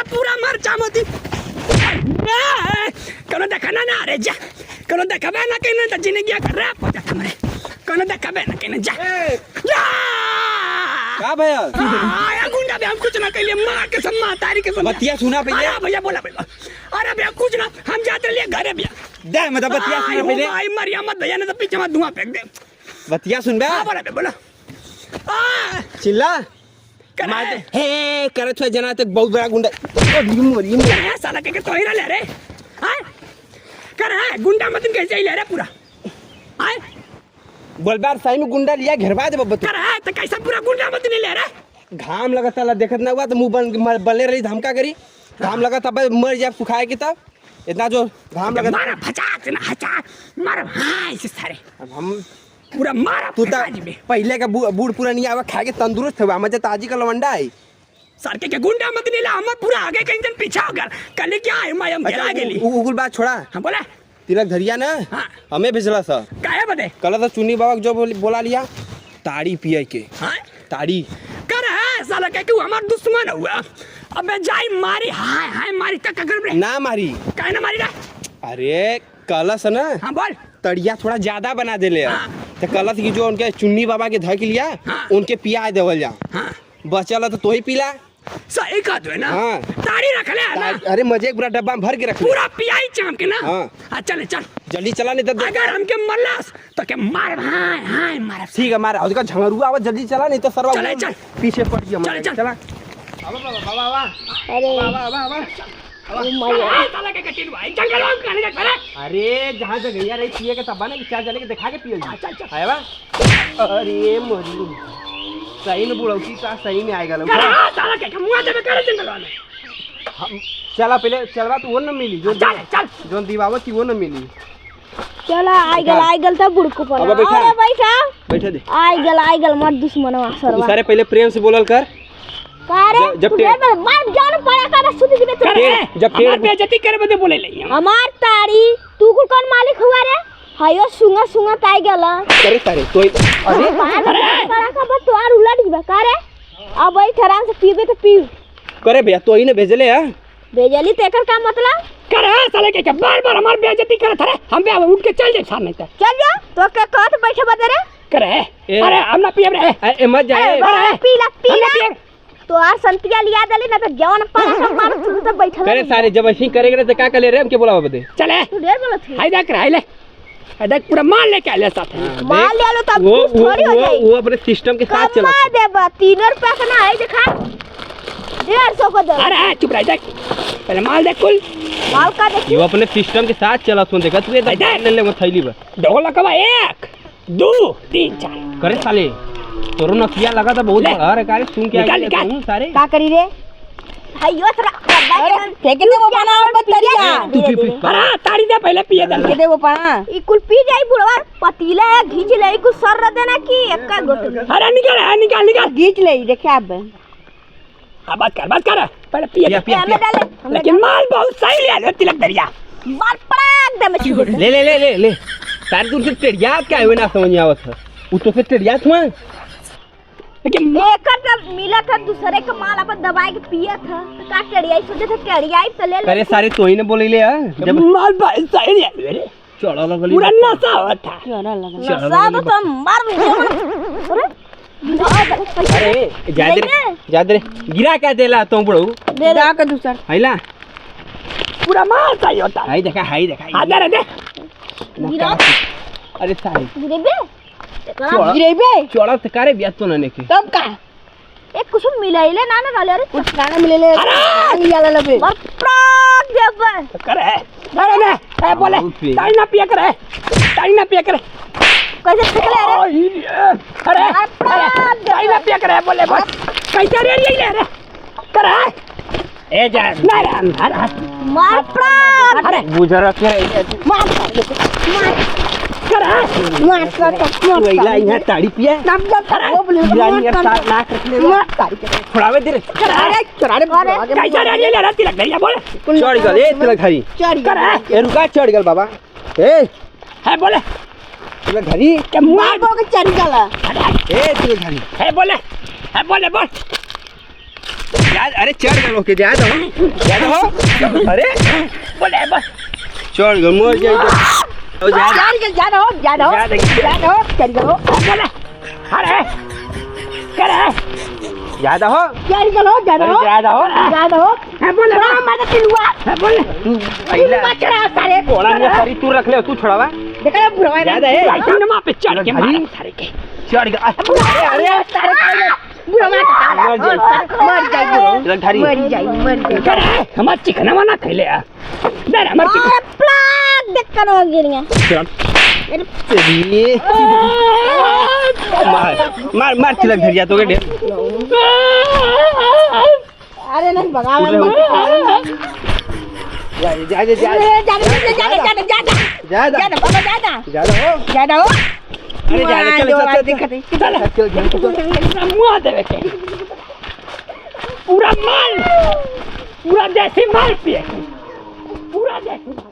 ना पूरा मर चामती कनो देखना ना रे जा कनो देखबे ना कहीं ना जिंदगी कर रहा पता हमरे कनो देखबे ना कहीं जा का भैया आया गुंडा बे हम कुछ ना कइले मां के सम्मा तारी के बतिया सुना पहले भैया बोला भैया अरे भैया कुछ ना हम जाते लिए घरे भैया दे मतलब बतिया सुना पहले आई मरिया मत भैया ने तो पीछे मत धुआं फेंक दे बतिया सुन बे बोला बे बोला चिल्ला मार दे हे करत हुआ जना तक बहुत बड़ा गुंडा मोरी है साला के तो ही ले रे हां कर है गुंडा मत कैसे ले रे पूरा हां बोलबार सही में गुंडा लिया घेरवा दे बब्बा कर है तो कैसा पूरा गुंडा मत नहीं ले रे घाम लगत ला देखत ना हुआ तो मुंह बले रही धमका करी घाम लगत अब मर जाए सुखाए की तब इतना जो घाम लगत मारा फचाक ना हचा मार हां इसे सारे अब हम पूरा मारा तू ता पहले का बूढ़ पूरा नहीं आवा खा के तंदुरुस्त हुआ मजे ताजी का लवंडा है सर के गुंडा मत नहीं ला हम पूरा आगे कहीं दिन पीछा हो गया कल क्या है मैं हम गिरा गेली उगुल बात छोड़ा हां बोला तिलक धरिया ना हाँ। हमें भेजला सा काहे बदे कल तो चुन्नी बाबा जो बोला लिया ताड़ी पिए के हां ताड़ी कर है साला के तू हमार दुश्मन हुआ अबे जाई मारी हाय हाय मारी तक अगर रे ना मारी काहे ना मारी रे अरे कलश ना हां बोल तड़िया थोड़ा ज्यादा बना देले हाँ। तो कलश की जो उनके चुन्नी बाबा के धक लिया हाँ। उनके पिया देवल जा हां बचल तो तू ही पीला सही कह दो ना हाँ। ताड़ी रख ले ना अरे मजे पूरा डब्बा में भर के रख ले पूरा पियाई चाम के ना हाँ। चल चल जल्दी चला नहीं तो अगर हमके मरलास तो के मार हाय हाय मार ठीक है मारा उसका झंगरुआ आवा जल्दी चला नहीं तो सरवा चले, चल। पीछे पड़ गया चल, चल। चला अरे साला के कटिन भाई जंगल में कहने का करे अरे जहाँ जगह रही पिए के तब ना कि चार जने के दिखा के पिए चल चल आया बा अरे मोरी सही में बुढ़ौती का सही में आएगा कर साला के मुआ देबे करे जंगल में हम चला पहले चलवा तो वो न मिली जो चल चल जो दीवावत थी वो न मिली चला आई गल तब बुड़को पर अब बैठा। अरे बैठा बैठे दे आई गल मत दुश्मनवा सरवा सारे पहले प्रेम से बोलल कर का रे जब तू टे- ढेर मार जान पड़ा का सुध दिबे तू करे जब हमार बेइज्जती करे बदे बोले ले हमार तारी तू कुल कौन मालिक हुआ रे हायो सुंगा सुंगा ताई गला करे तारे तो अरे पड़ा का बस तो आर उलट दिबे का रे अब बैठ आराम से पीबे तो पी करे भैया तो ही ने भेजले है बेजली तो एकर का मतलब करे साले के बार-बार हमार बेइज्जती करे थरे हम बे उठ के चल जाए सामने तक चल जा तो के कहत बैठे बदे रे करे अरे हम ना पिए रे ए मत जाए पीला तो आर संतिया लिया दली ना तो जवन पड़ा का मार तू तो बैठल करे सारे जब ऐसे करेंगे तो क्या कर ले रे हम के बोला बदे चले तू ढेर बोलत है हाय देख रहा है ले हाय देख पूरा माल लेके आले साथ मार ले लो तब वो कुछ थोड़ी हो जाई वो अपने सिस्टम के साथ चला कमा देबा 3 रुपया का ना है देखा 150 को दे अरे चुप रह देख पहले माल देख कुल माल का देखी वो अपने सिस्टम के साथ चला सुन देखा तू ये ले ले वो थैली में ढोला कबा 1 2 3 4 करे साले तोरो नथिया लगा था बहुत ले। बड़ा अरे कारे सुन के निकाल, आगे निकाल। तू सारे का करी रे हायो तरा फेंक दे वो पाना और बतरिया तू पी पी अरे ताड़ी दे पहले पिए दे दे वो पाना ई कुल पी जाई बुढ़वा पतीला घींच ले कुल सर देना की एक्का गोट अरे निकाल निकाल घींच ले देखे अब अब बात कर पहले पिए पिया, दे पिया। हमें डाले लेकिन माल बहुत सही ले आले तिलक दरिया मार पड़ाक दे मछली को ले ले ले ले ले तार दूर से टेड़िया क्या है ना समझ आवत है उ तो से टेड़िया हुआ लेकिन एकर जब मिला था दूसरे का माल अपन दबाई के पिया था तो का टेड़ियाई सोचे था टेड़ियाई तो ले ले करे सारे तो ही ने बोले ले जब माल बहुत सही ले आले रे चढ़ा लगली पूरा नशा हुआ था नशा तो तुम मार भी अरे जा दे गिरा क्या देला तो बड़ू दे दा का दूसरा हैला पूरा माल सही होता हाय देखा दे दे गिरा अरे सारे गिरेबे चढ़ा। गिरेबे चढ़ा तो करे बिया तो ना के तब का एक कुछ मिलाइले ना ना डाले अरे कुछ गाना मिलेले लिया ले ले मार प्राक देबे करे अरे ने ए बोले ताड़ी ना पिया करे कैसे निकले रे अरे ताड़ी ना पिया करे बोले बस कैसे रे ले रे करे ए जा ना रे मार प्राक अरे बुझर के मार करे मार वैला यहाँ ताड़ी पिया नम जब वो बोले यार साथ नाक रख ले थोड़ावे दे रे अरे कैसे रे ले रे तिलक दरिया बोले चढ़ गल ए तिलक घरी करे ए रुका चढ़ गल बाबा ए है बोले तिलक घरी के मार के चढ़ गला ए तिलक घरी है बोले बोल अरे चढ़ गए के जा दो अरे बोले बस चढ़ गए मर जाए तो जा बोले अरे करे ज्यादा हो बोले बोले कोड़ा में सारी तू रख ले तू छोड़ावा ज्यादा है नमा पे चढ़ के मारे सारे के चढ़ गया करे हमार चिकन ना खैले यार दे हमार मार मार तिलक धरिया तो के अरे नहीं भगा ज्यादा हो मुआ देवे के पूरा माल पूरा देसी माल पिए पूरा देसी